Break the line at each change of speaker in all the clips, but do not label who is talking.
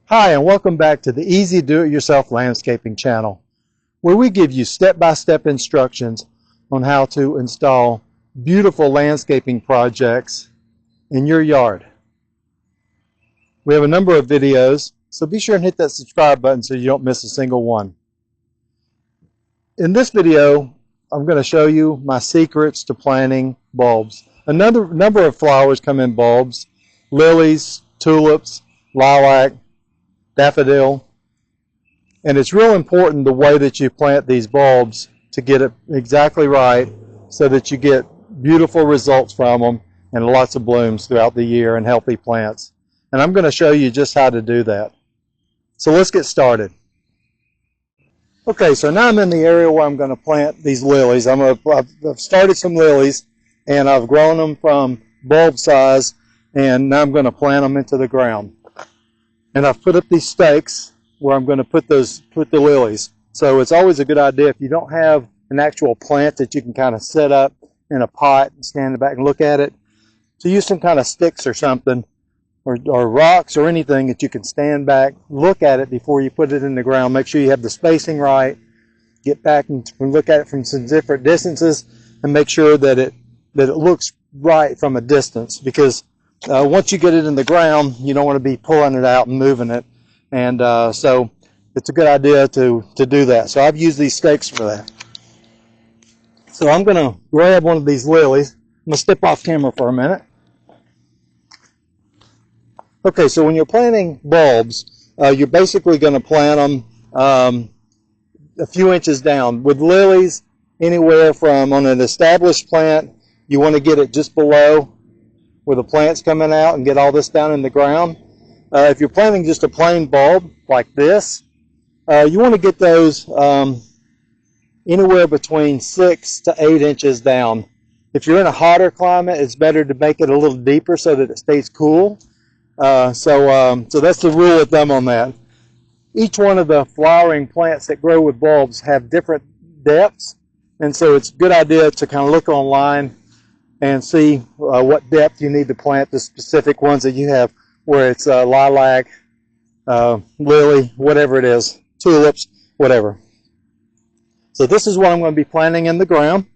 Hi, and welcome back to the Easy Do-It-Yourself Landscaping channel, where we give you step-by-step instructions on how to install beautiful landscaping projects in your yard. We have a number of videos, so be sure and hit that subscribe button so you don't miss a single one. In this video, I'm going to show you my secrets to planting bulbs. A number of flowers come in bulbs: lilies, tulips, lilac, daffodil, and it's real important the way that you plant these bulbs to get it exactly right so that you get beautiful results from them and lots of blooms throughout the year and healthy plants. And I'm going to show you just how to do that. So let's get started. Okay, so now I'm in the area where I'm going to plant these lilies. I've started some lilies and I've grown them from bulb size, and now I'm going to plant them into the ground. And I've put up these stakes where I'm going to put the lilies. So it's always a good idea, if you don't have an actual plant that you can kind of set up in a pot and stand back and look at it, to use some kind of sticks or something, or rocks or anything that you can stand back, look at it before you put it in the ground. Make sure you have the spacing right. Get back and look at it from some different distances and make sure that it looks right from a distance, because once you get it in the ground, you don't want to be pulling it out and moving it. And so it's a good idea to do that. So I've used these stakes for that. So I'm going to grab one of these lilies. I'm going to step off camera for a minute. Okay, so when you're planting bulbs, you're basically going to plant them a few inches down. With lilies, anywhere from, on an established plant, you want to get it just below where the plant's coming out and get all this down in the ground. If you're planting just a plain bulb like this, you want to get those anywhere between 6 to 8 inches down. If you're in a hotter climate, it's better to make it a little deeper so that it stays cool. So that's the rule of thumb on that. Each one of the flowering plants that grow with bulbs have different depths, and so it's a good idea to kind of look online and see what depth you need to plant the specific ones that you have, where it's lilac, lily, whatever it is, tulips, whatever. So this is what I'm going to be planting in the ground.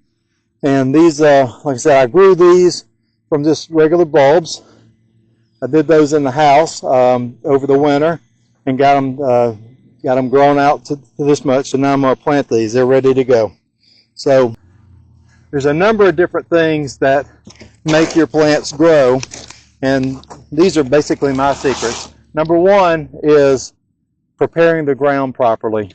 And these, like I said, I grew these from just regular bulbs. I did those in the house over the winter and got them grown out to this much. So now I'm going to plant these. They're ready to go. So there's a number of different things that make your plants grow, and these are basically my secrets. Number one is preparing the ground properly.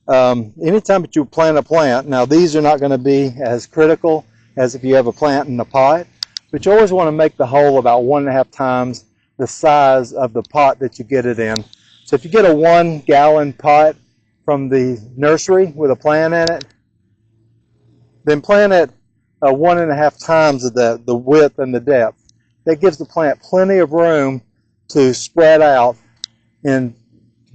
Anytime that you plant a plant, now these are not going to be as critical as if you have a plant in a pot, but you always want to make the hole about 1.5 times the size of the pot that you get it in. So if you get a 1-gallon pot from the nursery with a plant in it, then plant it 1.5 times of the width and the depth. That gives the plant plenty of room to spread out in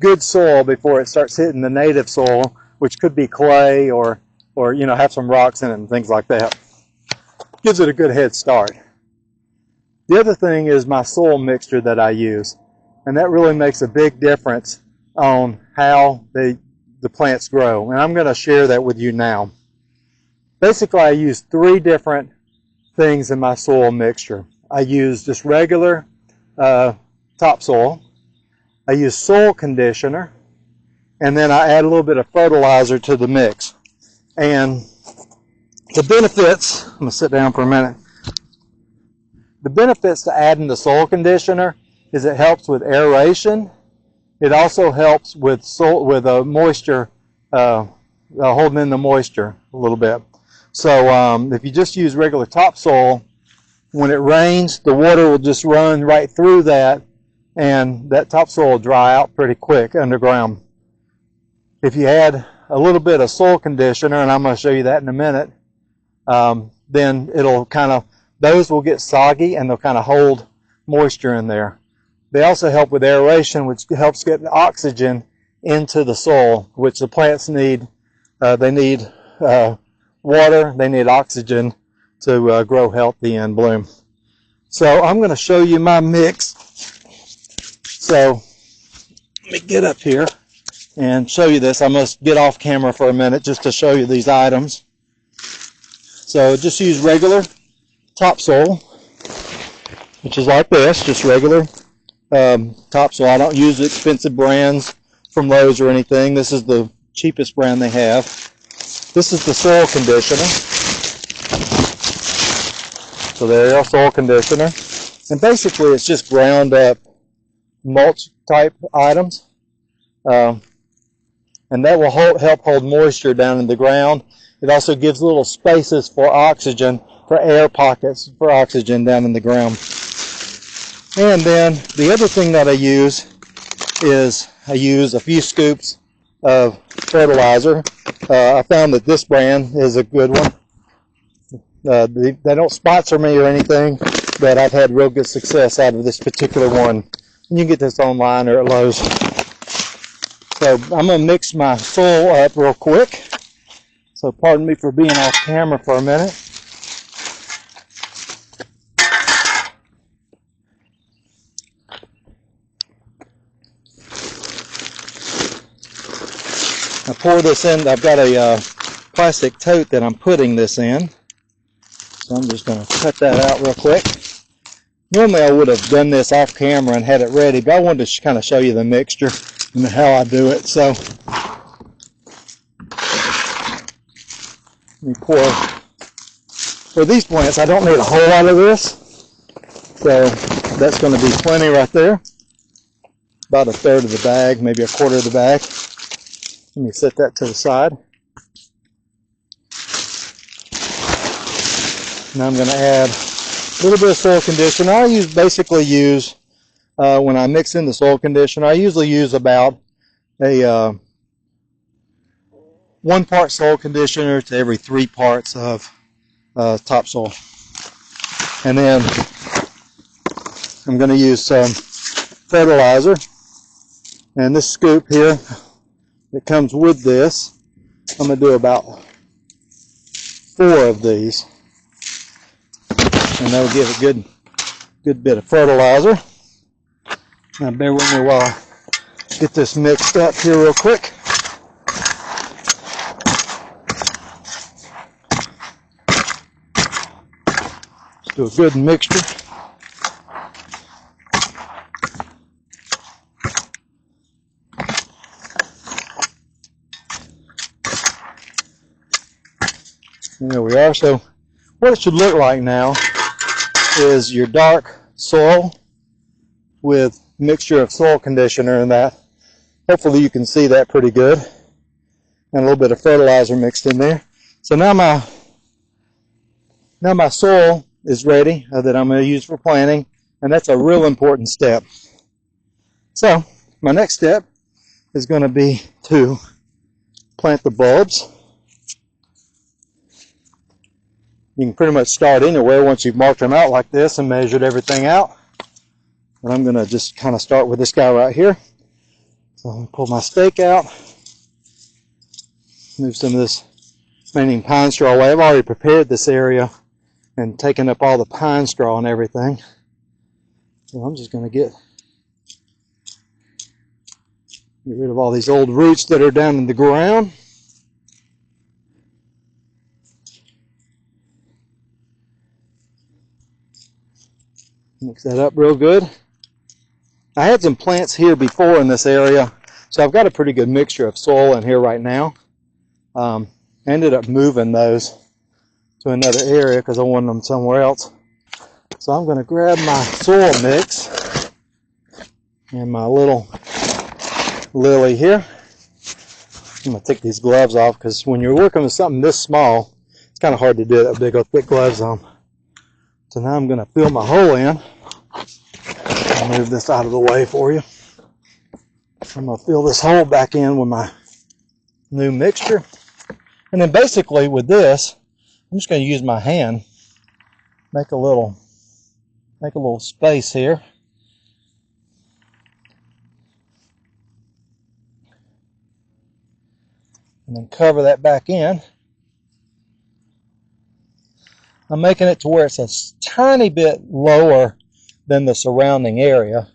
good soil before it starts hitting the native soil, which could be clay or have some rocks in it and things like that. Gives it a good head start. The other thing is my soil mixture that I use, and that really makes a big difference on how the plants grow, and I'm going to share that with you now. Basically, I use 3 different things in my soil mixture. I use just regular topsoil. I use soil conditioner, and then I add a little bit of fertilizer to the mix. And the benefits, I'm going to sit down for a minute. The benefits to adding the soil conditioner is it helps with aeration. It also helps with moisture, holding in the moisture a little bit. So if you just use regular topsoil, when it rains, the water will just run right through that, and that topsoil will dry out pretty quick underground. If you add a little bit of soil conditioner, and I'm going to show you that in a minute, then it'll those will get soggy and they'll kind of hold moisture in there. They also help with aeration, which helps get oxygen into the soil, which the plants need. They need water, they need oxygen to grow healthy and bloom. So I'm going to show you my mix. So Let me get up here and show you this. I must get off camera for a minute just to show you these items. So just use regular topsoil, which is like this, just regular topsoil. I don't use expensive brands from Lowe's or anything. This is the cheapest brand they have. This is the soil conditioner. So there you are, soil conditioner. And basically it's just ground up mulch type items. And that will help hold moisture down in the ground. It also gives little spaces for oxygen, for air pockets for oxygen down in the ground. And then the other thing that I use is I use a few scoops of fertilizer. I found that this brand is a good one. They don't sponsor me or anything, but I've had real good success out of this particular one. And you can get this online or at Lowe's. So I'm going to mix my soil up real quick. So pardon me for being off camera for a minute. I pour this in. I've got a plastic tote that I'm putting this in. So I'm just going to cut that out real quick. Normally I would have done this off camera and had it ready, but I wanted to kind of show you the mixture and how I do it. So let me pour. For these plants, I don't need a whole lot of this. So that's going to be plenty right there. About a third of the bag, maybe a quarter of the bag. Let me set that to the side. Now I'm going to add a little bit of soil conditioner. I basically use, when I mix in the soil conditioner, I usually use about a 1 part soil conditioner to every 3 parts of topsoil. And then I'm going to use some fertilizer. And this scoop here that comes with this, I'm going to do about 4 of these. And that'll give a good bit of fertilizer. Now bear with me while I get this mixed up here real quick. Let's do a good mixture. And there we are. So what it should look like now is your dark soil with mixture of soil conditioner and that. Hopefully you can see that pretty good. And a little bit of fertilizer mixed in there. So now my soil is ready that I'm going to use for planting, and that's a real important step. So my next step is going to be to plant the bulbs. You can pretty much start anywhere once you've marked them out like this and measured everything out. And I'm going to just kind of start with this guy right here. So I'm going to pull my stake out. Move some of this remaining pine straw away. I've already prepared this area and taken up all the pine straw and everything. So I'm just going to get rid of all these old roots that are down in the ground. Mix that up real good. I had some plants here before in this area, so I've got a pretty good mixture of soil in here right now. I ended up moving those to another area because I wanted them somewhere else. So I'm going to grab my soil mix and my little lily here. I'm going to take these gloves off because when you're working with something this small, it's kind of hard to do that big old thick gloves on. So now I'm going to fill my hole in. I'll move this out of the way for you. I'm going to fill this hole back in with my new mixture. And then basically with this, I'm just going to use my hand, make a little space here. And then cover that back in. I'm making it to where it's a tiny bit lower than the surrounding area,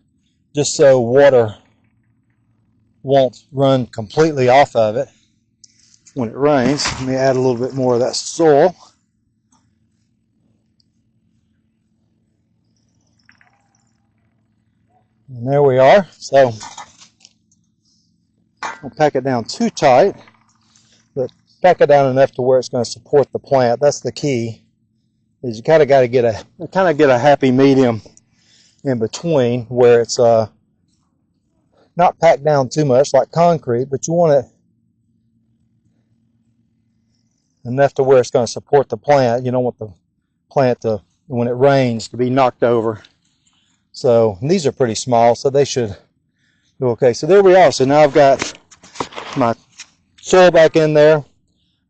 just so water won't run completely off of it when it rains. Let me add a little bit more of that soil. And there we are. So don't pack it down too tight, but pack it down enough to where it's going to support the plant. That's the key. Is you kind of got to get a happy medium in between where it's not packed down too much like concrete, but you want it enough to where it's going to support the plant. You don't want the plant to, when it rains, to be knocked over. So these are pretty small, so they should do okay. So there we are. So now I've got my soil back in there.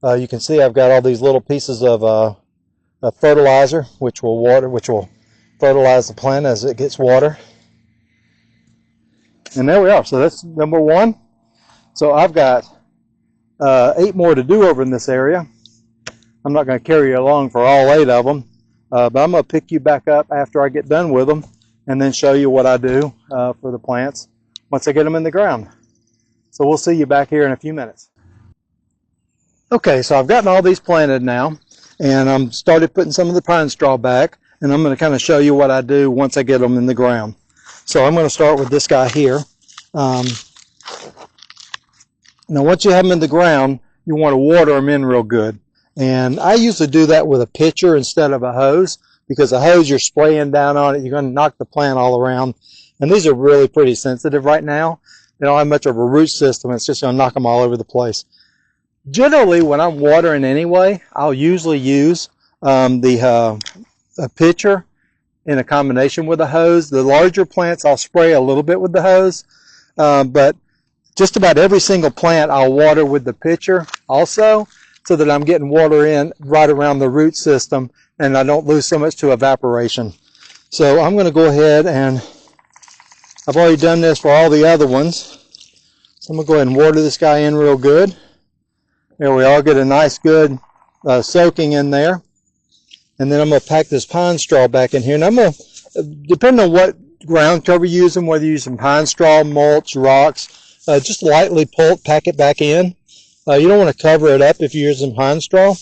You can see I've got all these little pieces of fertilizer, which will fertilize the plant as it gets water. And there we are. So that's number one. So I've got 8 more to do over in this area. I'm not going to carry you along for all 8 of them, but I'm going to pick you back up after I get done with them and then show you what I do for the plants once I get them in the ground. So we'll see you back here in a few minutes. Okay, so I've gotten all these planted now, and I'm started putting some of the pine straw back, and I'm going to kind of show you what I do once I get them in the ground. So I'm going to start with this guy here. Now once you have them in the ground, you want to water them in real good. And I usually do that with a pitcher instead of a hose, because a hose you're spraying down on it, you're going to knock the plant all around. And these are really pretty sensitive right now. They don't have much of a root system. It's just going to knock them all over the place. Generally, when I'm watering anyway, I'll usually use a pitcher in a combination with a hose. The larger plants, I'll spray a little bit with the hose, but just about every single plant I'll water with the pitcher also, so that I'm getting water in right around the root system and I don't lose so much to evaporation. So I'm going to go ahead, and I've already done this for all the other ones. So I'm going to go ahead and water this guy in real good. There we are, get a nice good soaking in there. And then I'm going to pack this pine straw back in here. And I'm going to, depending on what ground cover you're using, whether you're using pine straw, mulch, rocks, just lightly pack it back in. You don't want to cover it up if you're using pine straw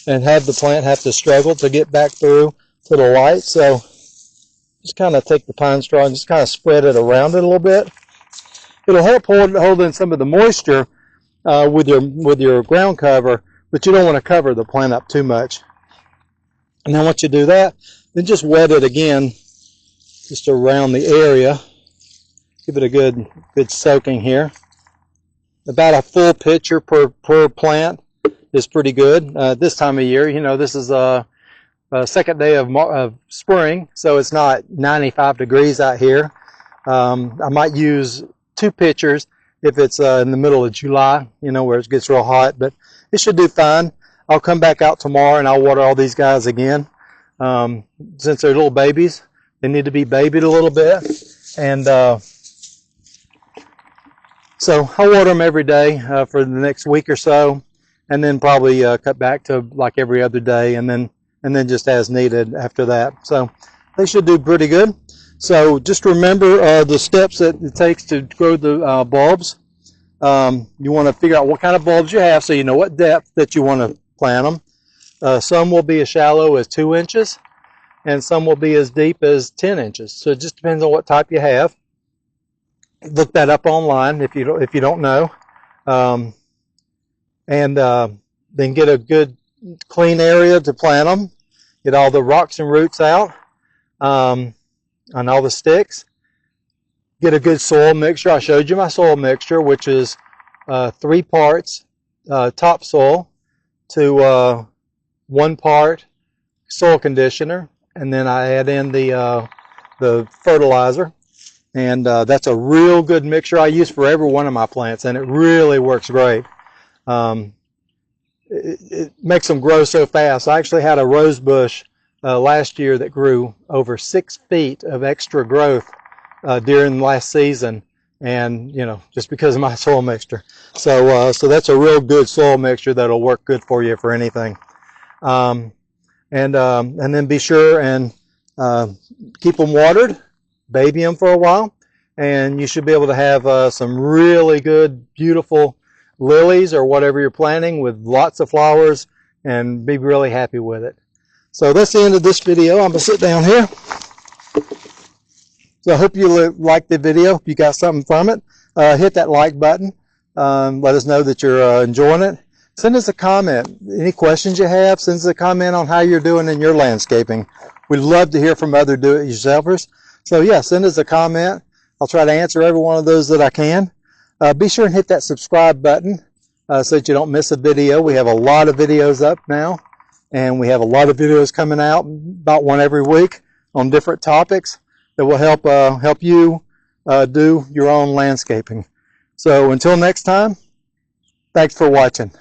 and have the plant have to struggle to get back through to the light. So just kind of take the pine straw and just kind of spread it around it a little bit. It'll help hold in some of the moisture with your ground cover, but you don't want to cover the plant up too much. And then once you do that, then just wet it again, just around the area. Give it a good soaking here. About a full pitcher per plant is pretty good this time of year. You know, this is a second day of spring, so it's not 95 degrees out here. I might use 2 pitchers if it's in the middle of July, you know, where it gets real hot, but it should do fine. I'll come back out tomorrow and I'll water all these guys again. Since they're little babies, they need to be babied a little bit. And so I'll water them every day for the next week or so, and then probably cut back to like every other day, and then just as needed after that. So they should do pretty good. So just remember the steps that it takes to grow the bulbs. You want to figure out what kind of bulbs you have, so you know what depth that you want to plant them. Some will be as shallow as 2 inches, and some will be as deep as 10 inches. So it just depends on what type you have. Look that up online if you don't know, and then get a good clean area to plant them. Get all the rocks and roots out, on all the sticks. Get a good soil mixture. I showed you my soil mixture, which is 3 parts topsoil to 1 part soil conditioner, and then I add in the fertilizer. And that's a real good mixture I use for every one of my plants, and it really works great. It makes them grow so fast. I actually had a rose bush last year that grew over 6 feet of extra growth during last season, and you know, just because of my soil mixture. So that's a real good soil mixture that'll work good for you for anything. And then be sure and keep them watered. Baby them for a while, and you should be able to have some really good, beautiful lilies or whatever you're planting with lots of flowers and be really happy with it. So that's the end of this video. I'm going to sit down here. So I hope you liked the video. If you got something from it, hit that like button. Let us know that you're enjoying it. Send us a comment. Any questions you have, send us a comment on how you're doing in your landscaping. We'd love to hear from other do-it-yourselfers. So yeah, send us a comment. I'll try to answer every one of those that I can. Be sure and hit that subscribe button so that you don't miss a video. We have a lot of videos up now, and we have a lot of videos coming out, about one every week, on different topics that will help you do your own landscaping. So until next time, thanks for watching.